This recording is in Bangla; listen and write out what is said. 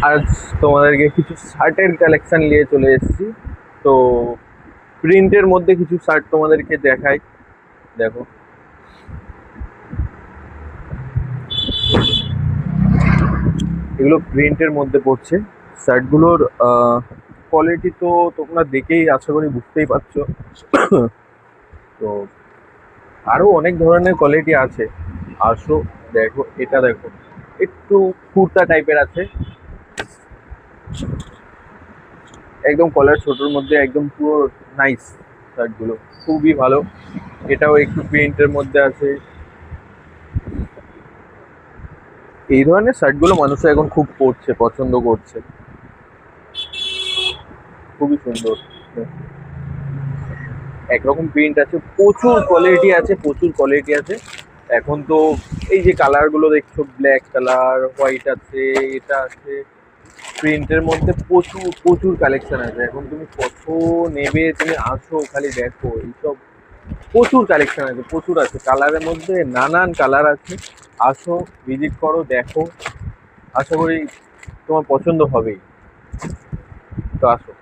আজ তোমাদেরকে কিছু শার্টের কালেকশন নিয়ে চলে এসেছি। তো প্রিন্টের মধ্যে কিছু শার্ট তোমাদেরকে দেখাই। দেখো, এগুলো প্রিন্টের মধ্যে পড়ছে। শার্টগুলোর কোয়ালিটি তো তোমরা দেখেই আশা করি বুঝতেই পারছো। তো আরো অনেক ধরনের কোয়ালিটি আছে। আসো, দেখো, এটা দেখো, একটু কুর্তা টাইপের আছে, একদম কলার ছোটোর মধ্যে, একদম পুরো নাইস। শার্টগুলো খুবই ভালো। এটাও একটু প্রিন্টের মধ্যে আছে। এই ধরনের শার্টগুলো মানুষ এখন খুব পরছে, পছন্দ করছে। খুবই সুন্দর। একরকম প্রিন্ট আছে, প্রচুর কোয়ালিটি আছে, প্রচুর কোয়ালিটি আছে। এখন তো এই যে কালার গুলো দেখছো, ব্ল্যাক কালার, হোয়াইট আছে, এটা আছে। প্রিন্টের মধ্যে প্রচুর প্রচুর কালেকশন আছে। এখন তুমি কত নেবে, তুমি আসো খালি দেখো, এইসব প্রচুর কালেকশন আছে, প্রচুর আছে। কালারের মধ্যে নানান কালার আছে। আসো, ভিজিট করো, দেখো, আশা করি তোমার পছন্দ হবেই। তো আসো।